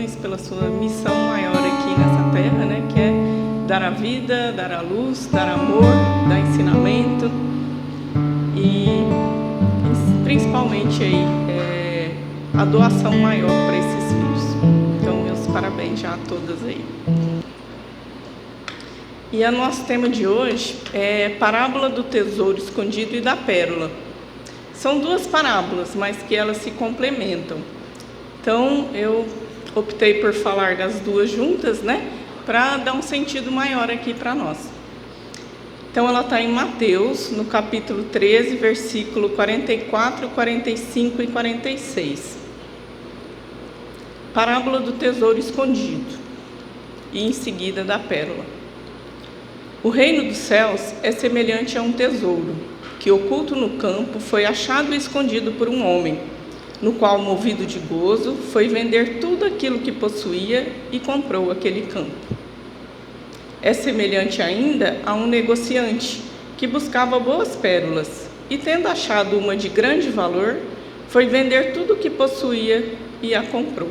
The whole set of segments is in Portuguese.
parabéns pela sua missão maior aqui nessa terra, né? Que é dar a vida, dar a luz, dar amor, dar ensinamento e principalmente aí a doação maior para esses filhos. Então, meus parabéns já a todas aí. E o nosso tema de hoje é Parábola do Tesouro Escondido e da Pérola. São duas parábolas, mas que elas se complementam. Então, eu optei por falar das duas juntas, né? Para dar um sentido maior aqui para nós. Então, ela está em Mateus, no capítulo 13, versículo 44, 45 e 46. Parábola do Tesouro Escondido e em seguida da Pérola. O reino dos céus é semelhante a um tesouro, que oculto no campo foi achado e escondido por um homem, no qual, movido de gozo, foi vender tudo aquilo que possuía e comprou aquele campo. É semelhante ainda a um negociante, que buscava boas pérolas, e tendo achado uma de grande valor, foi vender tudo o que possuía e a comprou.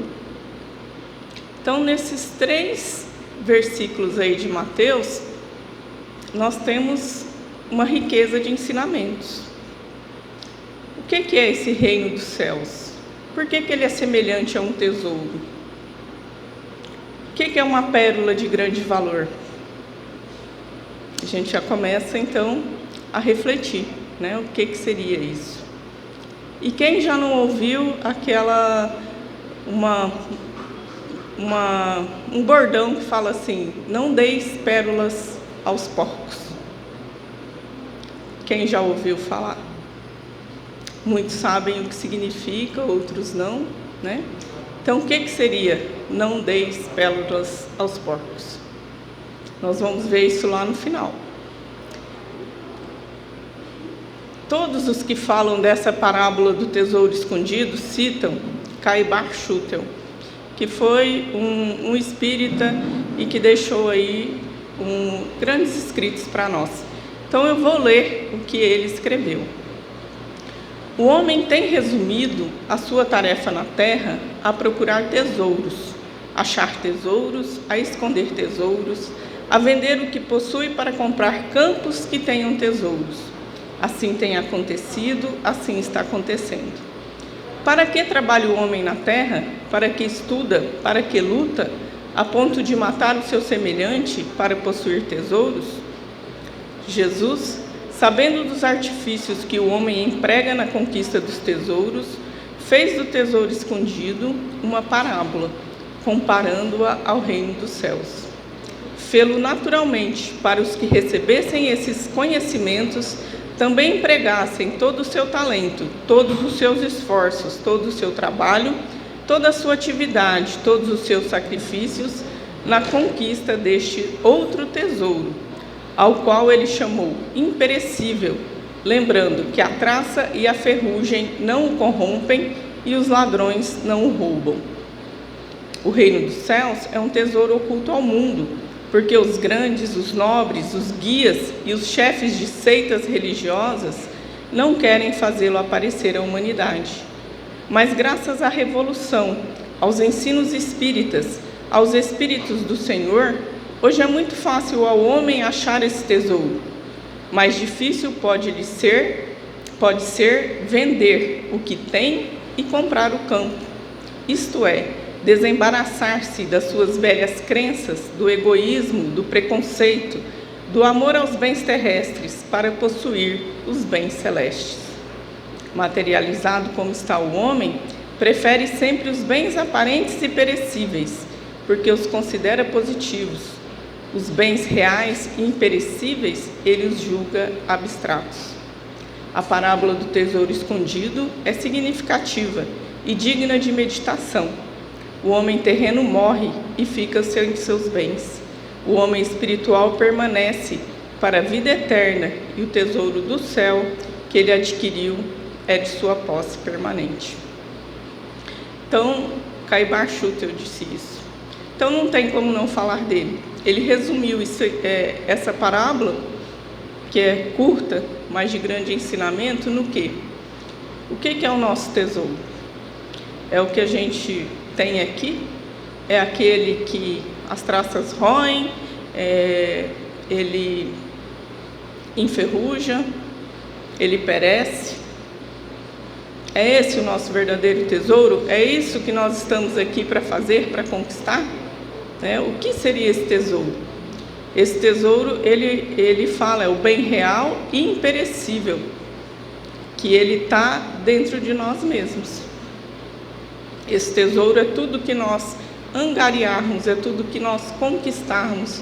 Então, nesses 3 versículos aí de Mateus, nós temos uma riqueza de ensinamentos. O que é esse reino dos céus? Por que ele é semelhante a um tesouro? O que é uma pérola de grande valor? A gente já começa então a refletir, né? O que seria isso? E quem já não ouviu um bordão que fala assim: não deis pérolas aos porcos? Quem já ouviu falar? Muitos sabem o que significa, outros não, né? Então, o que seria não deis pérolas aos porcos? Nós vamos ver isso lá no final. Todos os que falam dessa parábola do tesouro escondido citam Caibar Schutel, que foi um espírita e que deixou aí grandes escritos para nós. Então eu vou ler o que ele escreveu. O homem tem resumido a sua tarefa na terra a procurar tesouros, achar tesouros, a esconder tesouros, a vender o que possui para comprar campos que tenham tesouros. Assim tem acontecido, assim está acontecendo. Para que trabalha o homem na terra? Para que estuda? Para que luta? A ponto de matar o seu semelhante para possuir tesouros? Jesus, sabendo dos artifícios que o homem emprega na conquista dos tesouros, fez do tesouro escondido uma parábola, comparando-a ao reino dos céus. Fê-lo naturalmente para os que recebessem esses conhecimentos, também empregassem todo o seu talento, todos os seus esforços, todo o seu trabalho, toda a sua atividade, todos os seus sacrifícios na conquista deste outro tesouro, ao qual ele chamou imperecível, lembrando que a traça e a ferrugem não o corrompem e os ladrões não o roubam. O reino dos céus é um tesouro oculto ao mundo, porque os grandes, os nobres, os guias e os chefes de seitas religiosas não querem fazê-lo aparecer à humanidade. Mas graças à revolução, aos ensinos espíritas, aos espíritos do Senhor, hoje é muito fácil ao homem achar esse tesouro. Mais difícil pode ser vender o que tem e comprar o campo. Isto é, desembaraçar-se das suas velhas crenças, do egoísmo, do preconceito, do amor aos bens terrestres para possuir os bens celestes. Materializado como está o homem, prefere sempre os bens aparentes e perecíveis, porque os considera positivos. Os bens reais e imperecíveis ele os julga abstratos. A parábola do tesouro escondido é significativa e digna de meditação. O homem terreno morre e fica sem seus bens. O homem espiritual permanece para a vida eterna e o tesouro do céu que ele adquiriu é de sua posse permanente. Então, Caibar Schutel disse isso. Então, não tem como não falar dele. Ele resumiu essa parábola, que é curta, mas de grande ensinamento, no quê? O que é o nosso tesouro? É o que a gente tem aqui, é aquele que as traças roem, ele enferruja, ele perece. É esse o nosso verdadeiro tesouro? É isso que nós estamos aqui para fazer, para conquistar? O que seria esse tesouro? Esse tesouro, ele fala, é o bem real e imperecível, que ele está dentro de nós mesmos. Esse tesouro é tudo que nós angariarmos, é tudo que nós conquistarmos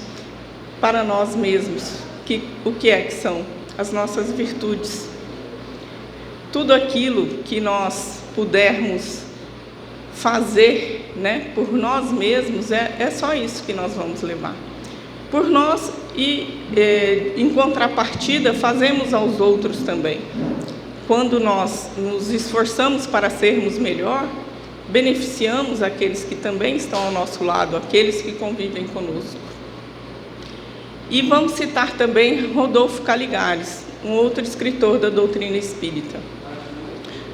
para nós mesmos. O que é que são? As nossas virtudes. Tudo aquilo que nós pudermos fazer, por nós mesmos, é só isso que nós vamos levar. Por nós e, em contrapartida, fazemos aos outros também. Quando nós nos esforçamos para sermos melhor, beneficiamos aqueles que também estão ao nosso lado, aqueles que convivem conosco. E vamos citar também Rodolfo Caligares, um outro escritor da doutrina espírita.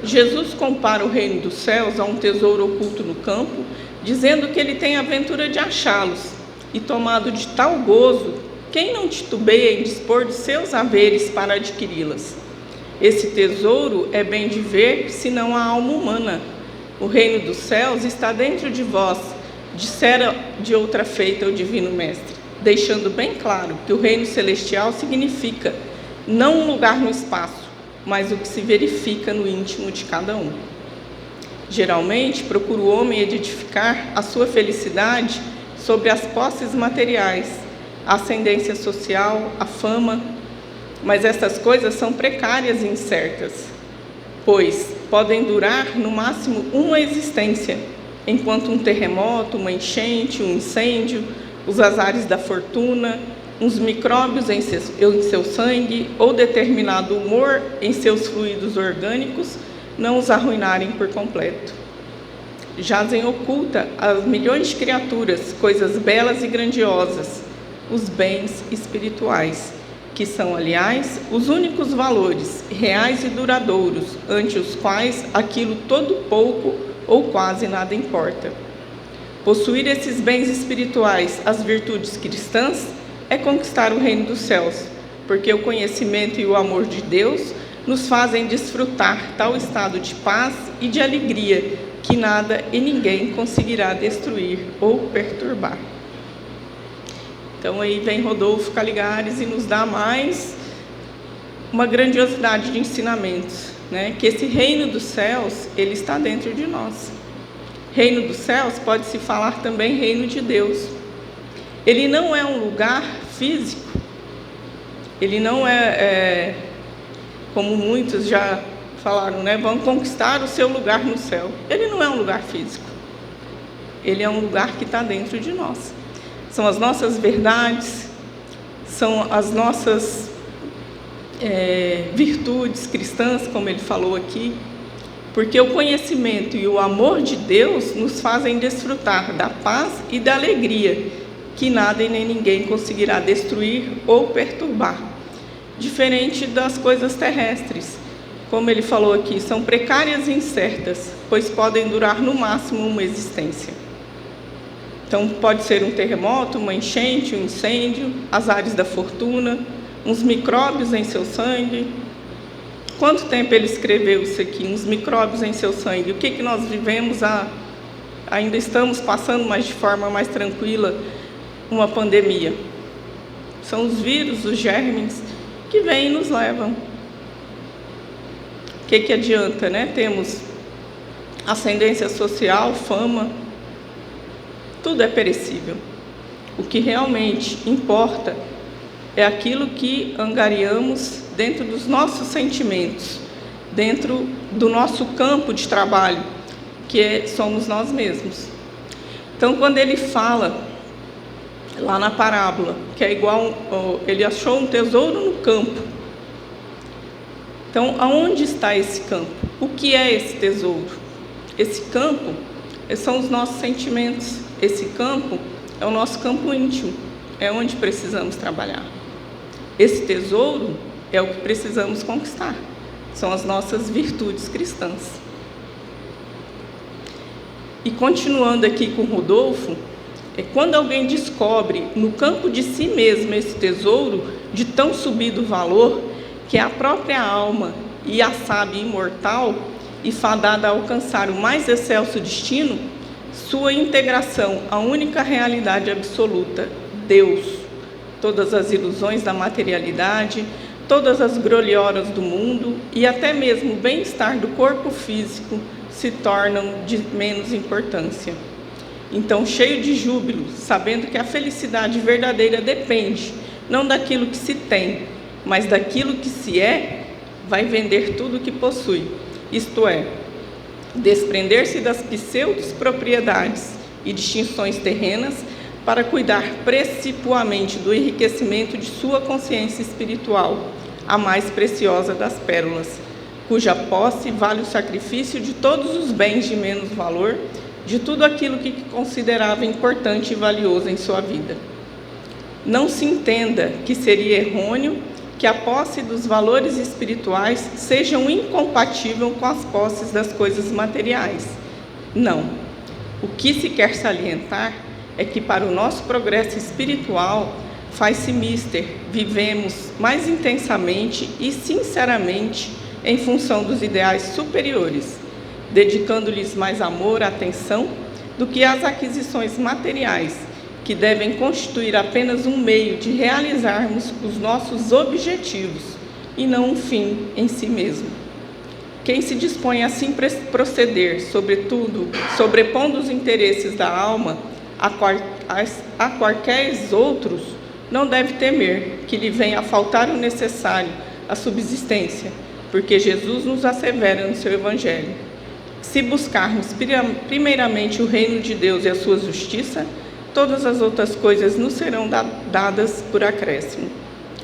Jesus compara o reino dos céus a um tesouro oculto no campo, dizendo que ele tem a aventura de achá-los, e tomado de tal gozo, quem não titubeia em dispor de seus haveres para adquiri-las? Esse tesouro é bem de ver, senão a alma humana. O reino dos céus está dentro de vós, dissera de outra feita o Divino Mestre, deixando bem claro que o reino celestial significa não um lugar no espaço, mas o que se verifica no íntimo de cada um. Geralmente, procura o homem edificar a sua felicidade sobre as posses materiais, a ascendência social, a fama, mas essas coisas são precárias e incertas, pois podem durar no máximo uma existência, enquanto um terremoto, uma enchente, um incêndio, os azares da fortuna, uns micróbios em seu sangue ou determinado humor em seus fluidos orgânicos não os arruinarem por completo. Jazem oculta as milhões de criaturas, coisas belas e grandiosas, os bens espirituais, que são, aliás, os únicos valores reais e duradouros, ante os quais aquilo todo pouco ou quase nada importa. Possuir esses bens espirituais, as virtudes cristãs, é conquistar o reino dos céus, porque o conhecimento e o amor de Deus nos fazem desfrutar tal estado de paz e de alegria que nada e ninguém conseguirá destruir ou perturbar. Então aí vem Rodolfo Caligares e nos dá mais uma grandiosidade de ensinamentos, que esse reino dos céus, ele está dentro de nós. Reino dos céus pode-se falar também reino de Deus. Ele não é um lugar físico, ele não é como muitos já falaram, vão conquistar o seu lugar no céu. Ele não é um lugar físico, ele é um lugar que está dentro de nós. São as nossas verdades, são as nossas virtudes cristãs, como ele falou aqui, porque o conhecimento e o amor de Deus nos fazem desfrutar da paz e da alegria que nada e nem ninguém conseguirá destruir ou perturbar. Diferente das coisas terrestres, como ele falou aqui, são precárias e incertas, pois podem durar no máximo uma existência. Então pode ser um terremoto, uma enchente, um incêndio, azares da fortuna, uns micróbios em seu sangue. Quanto tempo ele escreveu isso aqui? Uns micróbios em seu sangue. O que nós vivemos? Ainda estamos passando, mas de forma mais tranquila, uma pandemia. São os vírus, os germes que vêm e nos levam. O que adianta, Temos ascendência social, fama, tudo é perecível. O que realmente importa é aquilo que angariamos dentro dos nossos sentimentos, dentro do nosso campo de trabalho, que somos nós mesmos. Então, quando ele fala lá na parábola, que é igual, ele achou um tesouro no campo. Então, aonde está esse campo? O que é esse tesouro? Esse campo são os nossos sentimentos. Esse campo é o nosso campo íntimo, é onde precisamos trabalhar. Esse tesouro é o que precisamos conquistar, são as nossas virtudes cristãs. E continuando aqui com Rodolfo, quando alguém descobre no campo de si mesmo esse tesouro de tão subido valor, que é a própria alma e a sabe imortal e fadada a alcançar o mais excelso destino, sua integração à única realidade absoluta, Deus, todas as ilusões da materialidade, todas as grolhoras do mundo e até mesmo o bem-estar do corpo físico se tornam de menos importância. Então, cheio de júbilo, sabendo que a felicidade verdadeira depende não daquilo que se tem, mas daquilo que se é, vai vender tudo o que possui, isto é, desprender-se das pseudo-propriedades e distinções terrenas para cuidar precipuamente do enriquecimento de sua consciência espiritual, a mais preciosa das pérolas, cuja posse vale o sacrifício de todos os bens de menos valor, de tudo aquilo que considerava importante e valioso em sua vida. Não se entenda que seria errôneo que a posse dos valores espirituais seja incompatível com as posses das coisas materiais. Não. O que se quer salientar é que para o nosso progresso espiritual faz-se mister, vivemos mais intensamente e sinceramente em função dos ideais superiores, dedicando-lhes mais amor, atenção, do que às aquisições materiais, que devem constituir apenas um meio de realizarmos os nossos objetivos, e não um fim em si mesmo. Quem se dispõe a assim proceder, sobretudo, sobrepondo os interesses da alma a quaisquer outros, não deve temer que lhe venha a faltar o necessário à subsistência, porque Jesus nos assevera no seu Evangelho: se buscarmos primeiramente o reino de Deus e a sua justiça, todas as outras coisas nos serão dadas por acréscimo.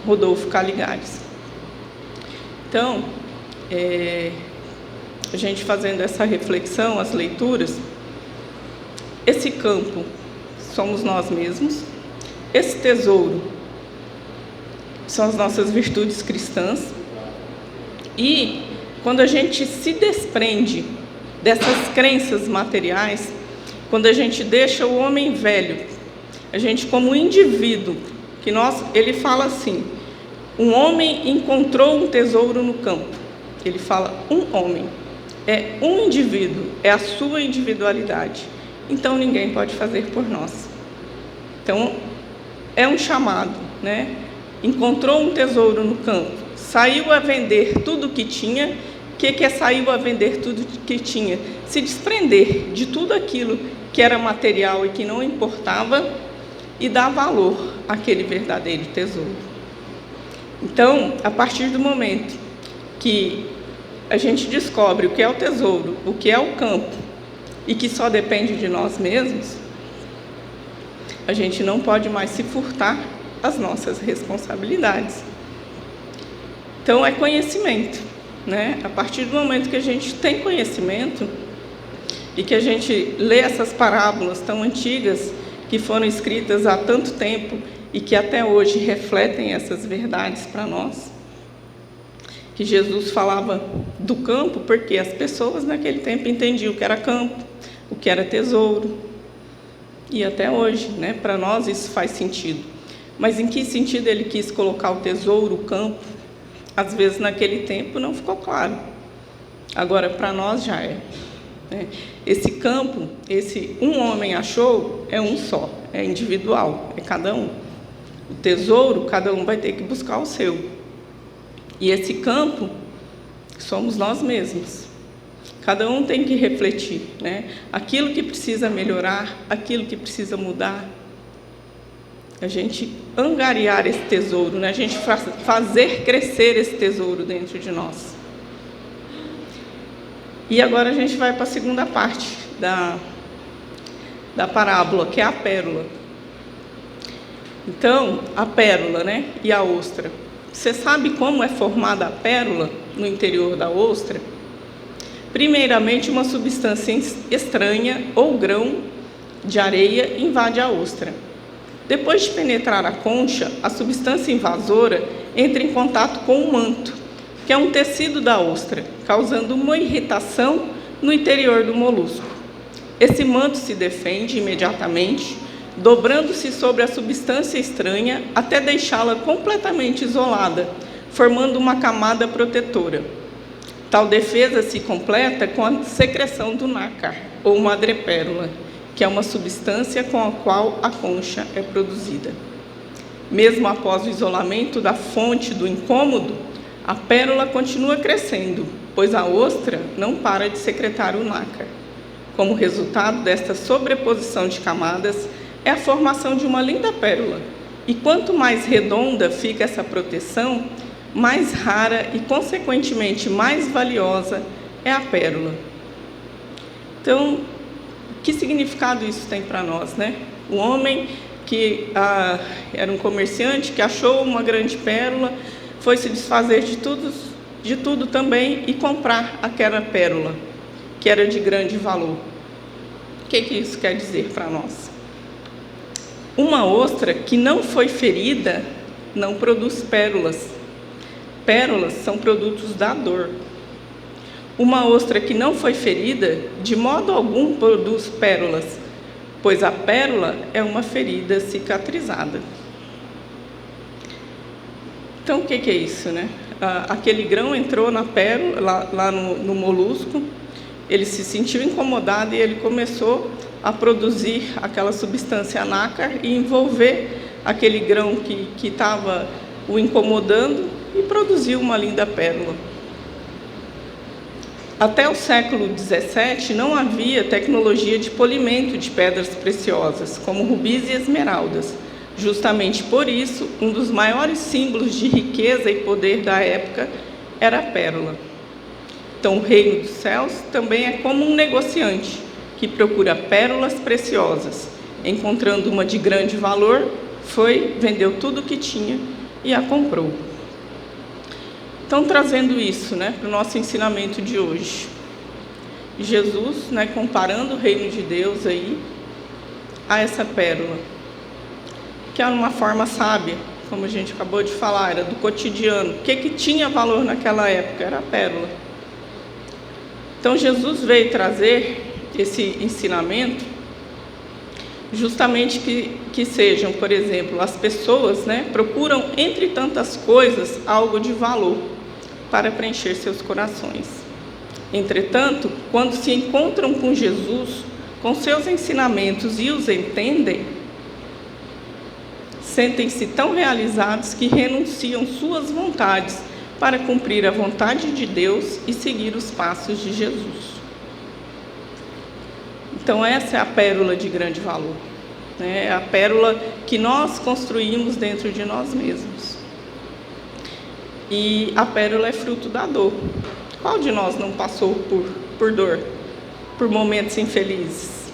Rodolfo Caligares. Então, a gente fazendo essa reflexão, as leituras, esse campo somos nós mesmos, esse tesouro são as nossas virtudes cristãs, e quando a gente se desprende dessas crenças materiais, quando a gente deixa o homem velho, a gente como indivíduo, ele fala assim, um homem encontrou um tesouro no campo. Ele fala um homem, é um indivíduo, é a sua individualidade. Então ninguém pode fazer por nós. Então é um chamado, né? Encontrou um tesouro no campo, saiu a vender tudo o que tinha. O que é saiu a vender tudo que tinha? Se desprender de tudo aquilo que era material e que não importava e dar valor àquele verdadeiro tesouro. Então, a partir do momento que a gente descobre o que é o tesouro, o que é o campo e que só depende de nós mesmos, a gente não pode mais se furtar as nossas responsabilidades. Então, é conhecimento, né? A partir do momento que a gente tem conhecimento e que a gente lê essas parábolas tão antigas que foram escritas há tanto tempo e que até hoje refletem essas verdades para nós, que Jesus falava do campo porque as pessoas naquele tempo entendiam o que era campo, o que era tesouro, e até hoje, né, para nós isso faz sentido. Mas em que sentido ele quis colocar o tesouro, o campo? Às vezes naquele tempo não ficou claro, agora para nós já é. Esse campo, esse um homem achou, é um só, é individual, é cada um. O tesouro, cada um vai ter que buscar o seu. E esse campo somos nós mesmos. Cada um tem que refletir, né? Aquilo que precisa melhorar, aquilo que precisa mudar. A gente angariar esse tesouro, né? A gente fazer crescer esse tesouro dentro de nós. E agora a gente vai para a segunda parte da parábola, que é a pérola. Então, a pérola, né? E a ostra. Você sabe como é formada a pérola no interior da ostra? Primeiramente, uma substância estranha ou grão de areia invade a ostra. Depois de penetrar a concha, a substância invasora entra em contato com o manto, que é um tecido da ostra, causando uma irritação no interior do molusco. Esse manto se defende imediatamente, dobrando-se sobre a substância estranha até deixá-la completamente isolada, formando uma camada protetora. Tal defesa se completa com a secreção do nácar, ou madrepérola, que é uma substância com a qual a concha é produzida. Mesmo após o isolamento da fonte do incômodo, a pérola continua crescendo, pois a ostra não para de secretar o nácar. Como resultado desta sobreposição de camadas, é a formação de uma linda pérola. E quanto mais redonda fica essa proteção, mais rara e, consequentemente, mais valiosa é a pérola. Então, que significado isso tem para nós, né? O homem que era um comerciante que achou uma grande pérola, foi se desfazer de tudo também e comprar aquela pérola, que era de grande valor. O que isso quer dizer para nós? Uma ostra que não foi ferida não produz pérolas. Pérolas são produtos da dor. Uma ostra que não foi ferida, de modo algum produz pérolas, pois a pérola é uma ferida cicatrizada. Então, o que é isso, né? Aquele grão entrou na pérola, lá no molusco, ele se sentiu incomodado e ele começou a produzir aquela substância nácar e envolver aquele grão que estava o incomodando e produziu uma linda pérola. Até o século XVII não havia tecnologia de polimento de pedras preciosas, como rubis e esmeraldas. Justamente por isso, um dos maiores símbolos de riqueza e poder da época era a pérola. Então, o reino dos céus também é como um negociante que procura pérolas preciosas. Encontrando uma de grande valor, vendeu tudo o que tinha e a comprou. Então, trazendo isso, né, para o nosso ensinamento de hoje. Jesus, né, comparando o reino de Deus aí a essa pérola, que era uma forma sábia, como a gente acabou de falar, era do cotidiano. O que tinha valor naquela época? Era a pérola. Então, Jesus veio trazer esse ensinamento justamente que sejam, por exemplo, as pessoas, né, procuram, entre tantas coisas, algo de valor para preencher seus corações. Entretanto, quando se encontram com Jesus, com seus ensinamentos e os entendem, sentem-se tão realizados que renunciam suas vontades para cumprir a vontade de Deus e seguir os passos de Jesus. Então, essa é a pérola de grande valor, né? É a pérola que nós construímos dentro de nós mesmos. E a pérola é fruto da dor. Qual de nós não passou por dor, por momentos infelizes?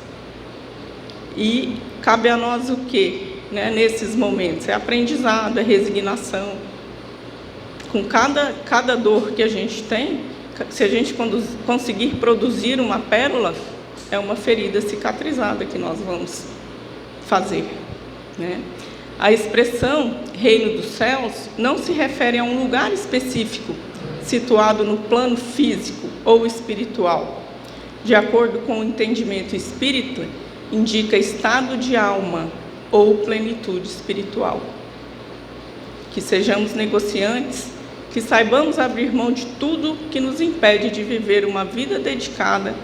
E cabe a nós o quê, né, nesses momentos? É aprendizado, é resignação. Com cada dor que a gente tem, se a gente conseguir produzir uma pérola, é uma ferida cicatrizada que nós vamos fazer, né? A expressão reino dos céus não se refere a um lugar específico, situado no plano físico ou espiritual. De acordo com o entendimento espírita, indica estado de alma ou plenitude espiritual. Que sejamos negociantes, que saibamos abrir mão de tudo que nos impede de viver uma vida dedicada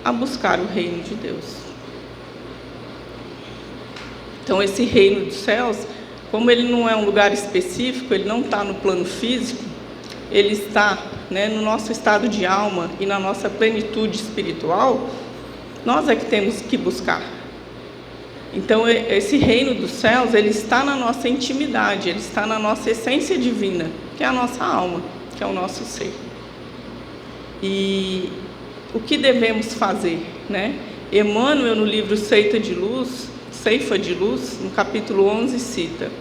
a buscar o reino de Deus. Então, esse reino dos céus, como ele não é um lugar específico, ele não está no plano físico, ele está, né, no nosso estado de alma e na nossa plenitude espiritual, nós é que temos que buscar. Então, esse reino dos céus, ele está na nossa intimidade, ele está na nossa essência divina, que é a nossa alma, que é o nosso ser. E o que devemos fazer, né? Emmanuel, no livro Ceifa de Luz, no capítulo 11, cita: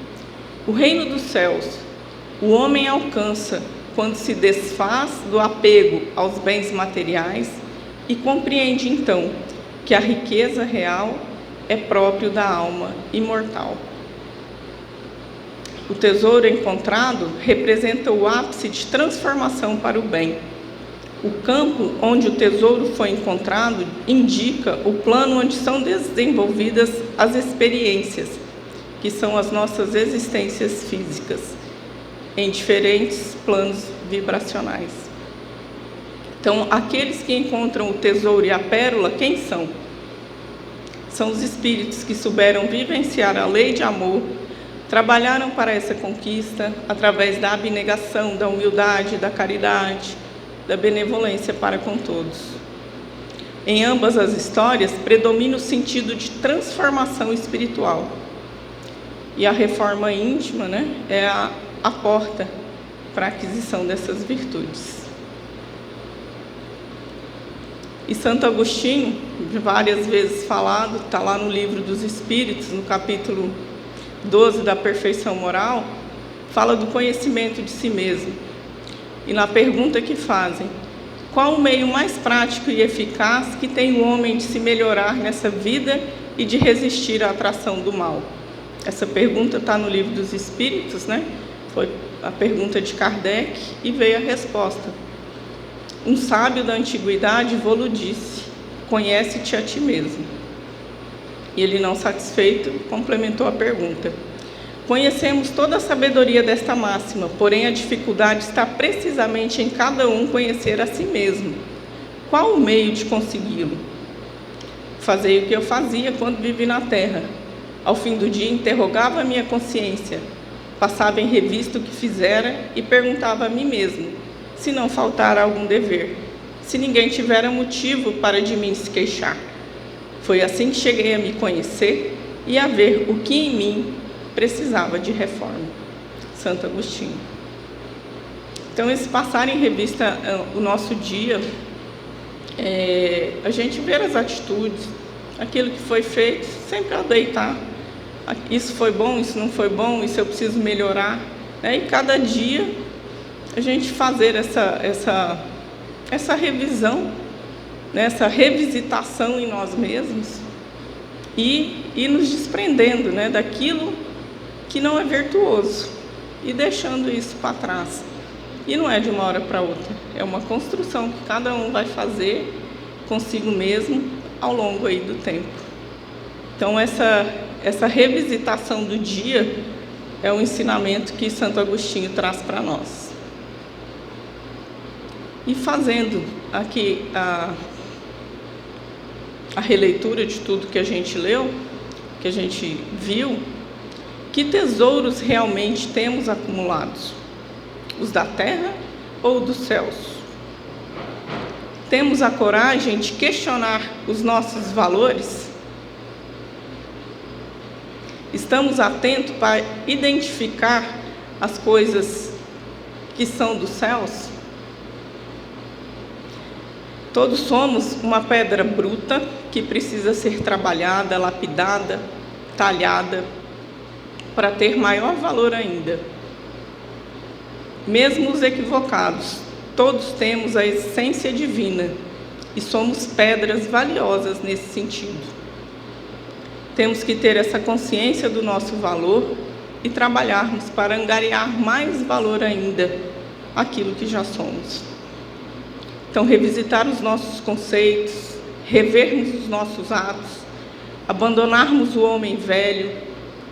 o reino dos céus, o homem alcança quando se desfaz do apego aos bens materiais e compreende, então, que a riqueza real é próprio da alma imortal. O tesouro encontrado representa o ápice de transformação para o bem. O campo onde o tesouro foi encontrado indica o plano onde são desenvolvidas as experiências, que são as nossas existências físicas, em diferentes planos vibracionais. Então, aqueles que encontram o tesouro e a pérola, quem são? São os espíritos que souberam vivenciar a lei de amor, trabalharam para essa conquista através da abnegação, da humildade, da caridade, da benevolência para com todos. Em ambas as histórias, predomina o sentido de transformação espiritual. E a reforma íntima, é a porta para a aquisição dessas virtudes. E Santo Agostinho, várias vezes falado, está lá no Livro dos Espíritos, no capítulo 12 da Perfeição Moral, fala do conhecimento de si mesmo. E na pergunta que fazem, qual o meio mais prático e eficaz que tem o homem de se melhorar nessa vida e de resistir à atração do mal? Essa pergunta está no Livro dos Espíritos, Foi a pergunta de Kardec e veio a resposta. Um sábio da antiguidade vô-lo disse: conhece-te a ti mesmo. E ele, não satisfeito, complementou a pergunta: conhecemos toda a sabedoria desta máxima, porém a dificuldade está precisamente em cada um conhecer a si mesmo. Qual o meio de consegui-lo? Fazei o que eu fazia quando vivi na terra. Ao fim do dia interrogava a minha consciência, passava em revista o que fizera e perguntava a mim mesmo, se não faltara algum dever, se ninguém tivera motivo para de mim se queixar. Foi assim que cheguei a me conhecer e a ver o que em mim precisava de reforma. Santo Agostinho. Então, esse passar em revista o nosso dia, a gente ver as atitudes, aquilo que foi feito, sempre ao deitar. Isso foi bom, isso não foi bom, isso eu preciso melhorar. E cada dia a gente fazer essa revisão, essa revisitação em nós mesmos e nos desprendendo daquilo que não é virtuoso e deixando isso para trás. E não é de uma hora para outra, é uma construção que cada um vai fazer consigo mesmo ao longo aí do tempo. Então essa revisitação do dia é um ensinamento que Santo Agostinho traz para nós. E fazendo aqui a releitura de tudo que a gente leu, que a gente viu, que tesouros realmente temos acumulados? Os da terra ou dos céus? Temos a coragem de questionar os nossos valores? Estamos atentos para identificar as coisas que são dos céus? Todos somos uma pedra bruta que precisa ser trabalhada, lapidada, talhada, para ter maior valor ainda. Mesmo os equivocados, todos temos a essência divina e somos pedras valiosas nesse sentido. Temos que ter essa consciência do nosso valor e trabalharmos para angariar mais valor ainda àquilo que já somos. Então, revisitar os nossos conceitos, revermos os nossos atos, abandonarmos o homem velho,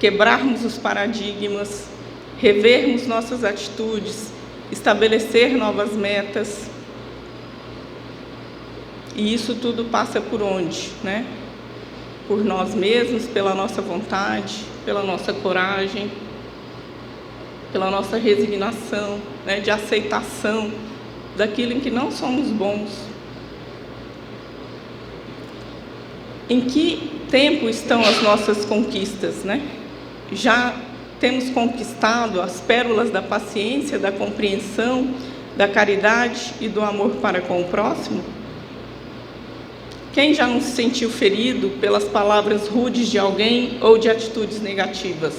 quebrarmos os paradigmas, revermos nossas atitudes, estabelecer novas metas. E isso tudo passa por onde? Por nós mesmos, pela nossa vontade, pela nossa coragem, pela nossa resignação, de aceitação daquilo em que não somos bons. Em que tempo estão as nossas conquistas, Já temos conquistado as pérolas da paciência, da compreensão, da caridade e do amor para com o próximo? Quem já não se sentiu ferido pelas palavras rudes de alguém ou de atitudes negativas?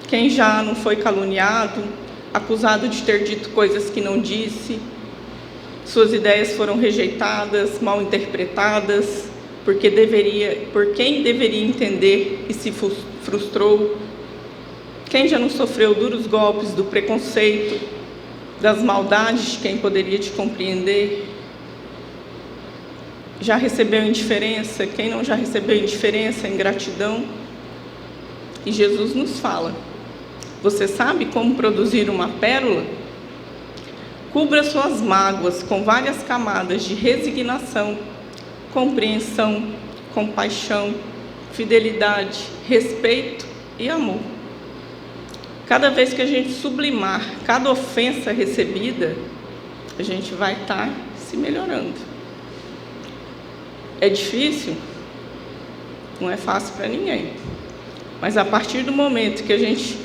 Quem já não foi caluniado, acusado de ter dito coisas que não disse? Suas ideias foram rejeitadas, mal interpretadas, por quem deveria entender e se frustrou? Quem já não sofreu duros golpes do preconceito, das maldades de quem poderia te compreender? Já recebeu indiferença? Quem não já recebeu indiferença, ingratidão? E Jesus nos fala: você sabe como produzir uma pérola? Cubra suas mágoas com várias camadas de resignação, compreensão, compaixão, fidelidade, respeito e amor. Cada vez que a gente sublimar cada ofensa recebida, a gente vai estar se melhorando. É difícil? Não é fácil para ninguém. Mas a partir do momento que a gente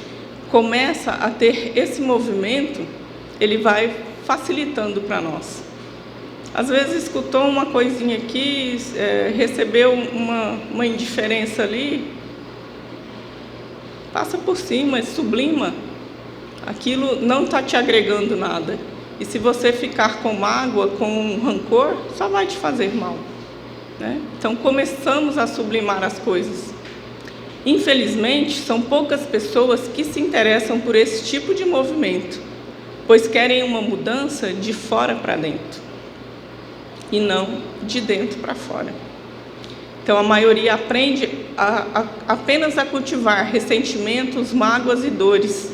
começa a ter esse movimento, ele vai facilitando para nós. Às vezes escutou uma coisinha aqui, recebeu uma indiferença ali, passa por cima, sublima. Aquilo não está te agregando nada. E se você ficar com mágoa, com rancor, só vai te fazer mal, né? Então começamos a sublimar as coisas. Infelizmente, são poucas pessoas que se interessam por esse tipo de movimento, pois querem uma mudança de fora para dentro e não de dentro para fora. Então a maioria aprende apenas a cultivar ressentimentos, mágoas e dores,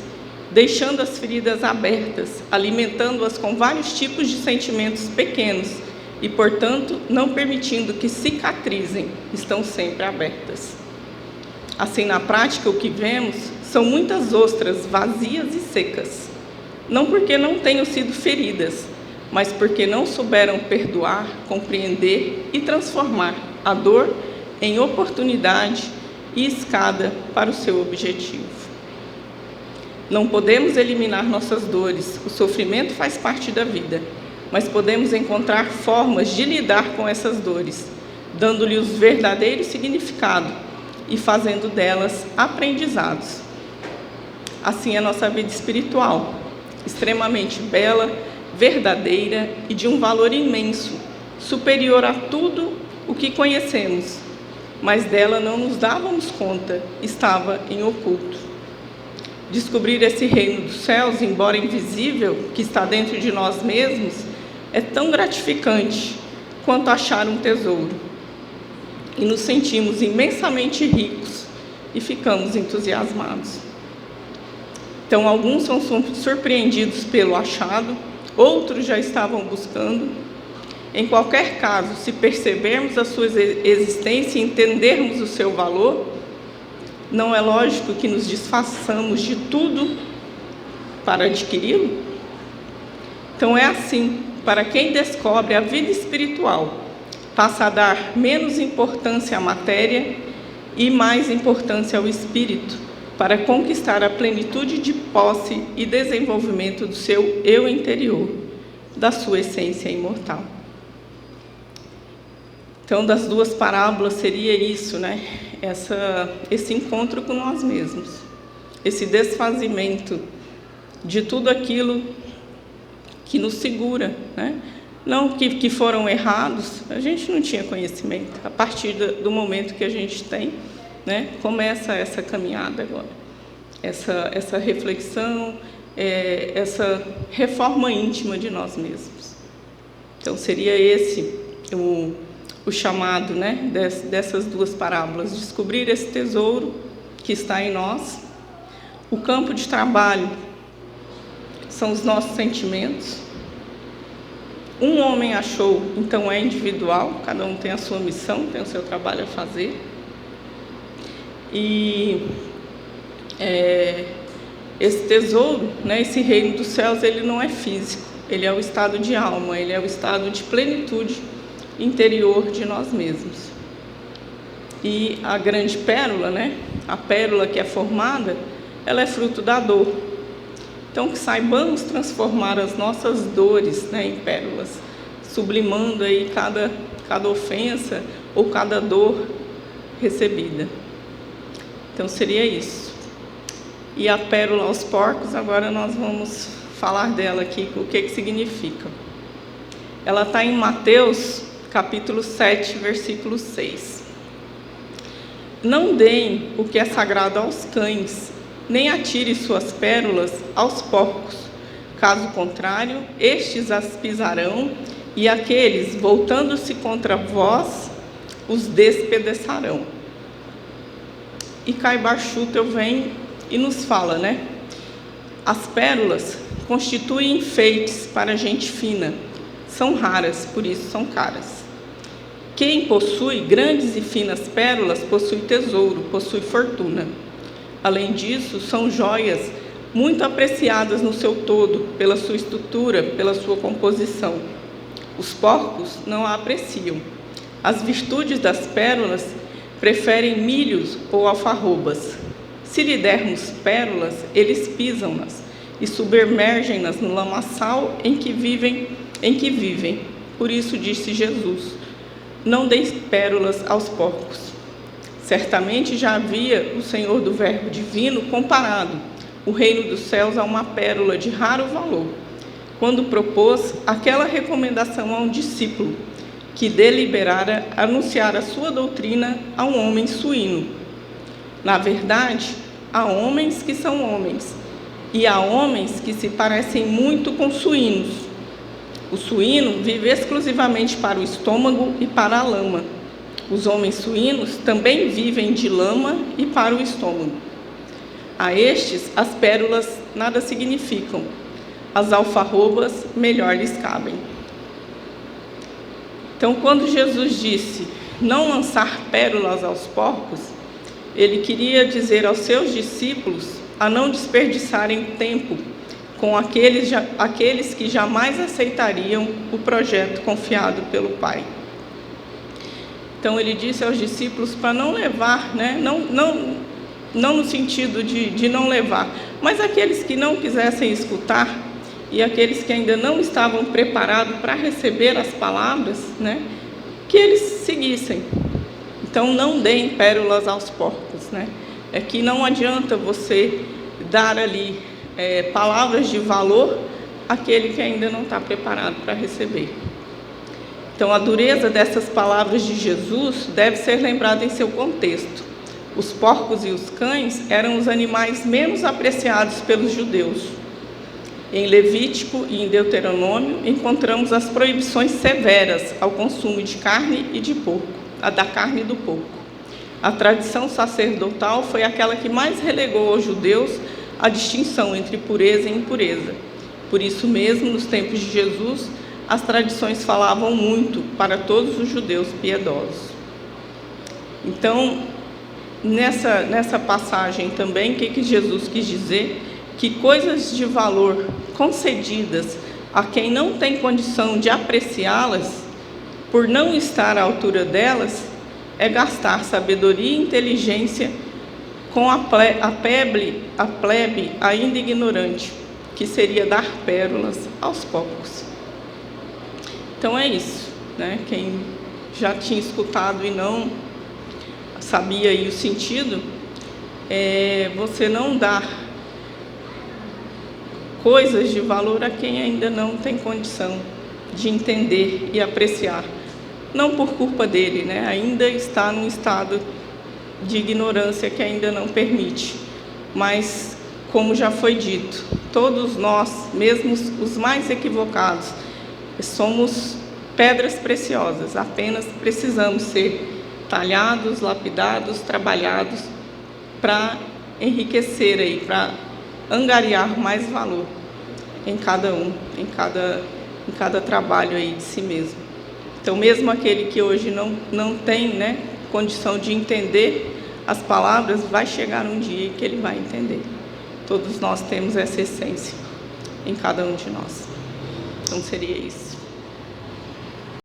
deixando as feridas abertas, alimentando-as com vários tipos de sentimentos pequenos e, portanto, não permitindo que cicatrizem, estão sempre abertas. Assim, na prática, o que vemos são muitas ostras vazias e secas, não porque não tenham sido feridas, mas porque não souberam perdoar, compreender e transformar a dor em oportunidade e escada para o seu objetivo. Não podemos eliminar nossas dores, o sofrimento faz parte da vida, mas podemos encontrar formas de lidar com essas dores, dando-lhe o verdadeiro significado e fazendo delas aprendizados. Assim é a nossa vida espiritual, extremamente bela, verdadeira e de um valor imenso, superior a tudo o que conhecemos, mas dela não nos dávamos conta, estava em oculto. Descobrir esse reino dos céus, embora invisível, que está dentro de nós mesmos, é tão gratificante quanto achar um tesouro. E nos sentimos imensamente ricos e ficamos entusiasmados. Então, alguns são surpreendidos pelo achado, outros já estavam buscando. Em qualquer caso, se percebermos a sua existência e entendermos o seu valor, não é lógico que nos desfaçamos de tudo para adquiri-lo? Então é assim, para quem descobre a vida espiritual, passa a dar menos importância à matéria e mais importância ao espírito, para conquistar a plenitude de posse e desenvolvimento do seu eu interior, da sua essência imortal. Então, das duas parábolas seria isso, né? Esse encontro com nós mesmos, esse desfazimento de tudo aquilo que nos segura, né? Não que foram errados, a gente não tinha conhecimento. A partir do momento que a gente tem, né, começa essa caminhada agora, essa reflexão, essa reforma íntima de nós mesmos. Então, seria esse o chamado, né, dessas duas parábolas: descobrir esse tesouro que está em nós. O campo de trabalho são os nossos sentimentos. Um homem achou, então é individual, cada um tem a sua missão, tem o seu trabalho a fazer. E esse tesouro, né, esse reino dos céus, ele não é físico, ele é o estado de alma, ele é o estado de plenitude interior de nós mesmos. E a grande pérola, né, a pérola que é formada, ela é fruto da dor. Então, que saibamos transformar as nossas dores, né, em pérolas, sublimando aí cada ofensa ou cada dor recebida. Então, seria isso. E a pérola aos porcos, agora nós vamos falar dela aqui, o que significa. Ela está em Mateus, capítulo 7, versículo 6. Não deem o que é sagrado aos cães, nem atire suas pérolas aos porcos. Caso contrário, estes as pisarão, e aqueles, voltando-se contra vós, os despedaçarão. E Cai Bar Schutel vem e nos fala, né? As pérolas constituem enfeites para gente fina. São raras, por isso são caras. Quem possui grandes e finas pérolas possui tesouro, possui fortuna. Além disso, são joias muito apreciadas no seu todo, pela sua estrutura, pela sua composição. Os porcos não a apreciam. As virtudes das pérolas preferem milhos ou alfarrobas. Se lhe dermos pérolas, eles pisam-nas e submergem-nas no lamaçal em que vivem. Por isso disse Jesus: não deis pérolas aos porcos. Certamente já havia o Senhor do Verbo Divino comparado o reino dos céus a uma pérola de raro valor, quando propôs aquela recomendação a um discípulo que deliberara anunciar a sua doutrina a um homem suíno. Na verdade, há homens que são homens, e há homens que se parecem muito com suínos. O suíno vive exclusivamente para o estômago e para a lama. Os homens suínos também vivem de lama e para o estômago. A estes, as pérolas nada significam. As alfarrobas melhor lhes cabem. Então, quando Jesus disse não lançar pérolas aos porcos, ele queria dizer aos seus discípulos a não desperdiçarem tempo com aqueles que jamais aceitariam o projeto confiado pelo Pai. Então ele disse aos discípulos para não levar, né? Não no sentido de não levar, mas aqueles que não quisessem escutar e aqueles que ainda não estavam preparados para receber as palavras, né? Que eles seguissem. Então não deem pérolas aos porcos, né? É que não adianta você dar ali palavras de valor àquele que ainda não está preparado para receber. Então a dureza dessas palavras de Jesus deve ser lembrada em seu contexto. Os porcos e os cães eram os animais menos apreciados pelos judeus. Em Levítico e em Deuteronômio encontramos as proibições severas ao consumo de carne e de porco, da carne e do porco. A tradição sacerdotal foi aquela que mais relegou aos judeus a distinção entre pureza e impureza. Por isso mesmo, nos tempos de Jesus, as tradições falavam muito para todos os judeus piedosos. Então, nessa passagem também, o que Jesus quis dizer? Que coisas de valor concedidas a quem não tem condição de apreciá-las, por não estar à altura delas, é gastar sabedoria e inteligência com a plebe ainda ignorante, que seria dar pérolas aos porcos. Então é isso, né? Quem já tinha escutado e não sabia aí o sentido, você não dar coisas de valor a quem ainda não tem condição de entender e apreciar. Não por culpa dele, né? Ainda está num estado de ignorância que ainda não permite. Mas, como já foi dito, todos nós, mesmo os mais equivocados, somos pedras preciosas, apenas precisamos ser talhados, lapidados, trabalhados para enriquecer aí, para angariar mais valor em cada um, em cada trabalho aí de si mesmo. Então, mesmo aquele que hoje não tem, né, condição de entender as palavras, vai chegar um dia que ele vai entender. Todos nós temos essa essência em cada um de nós. Então, seria isso.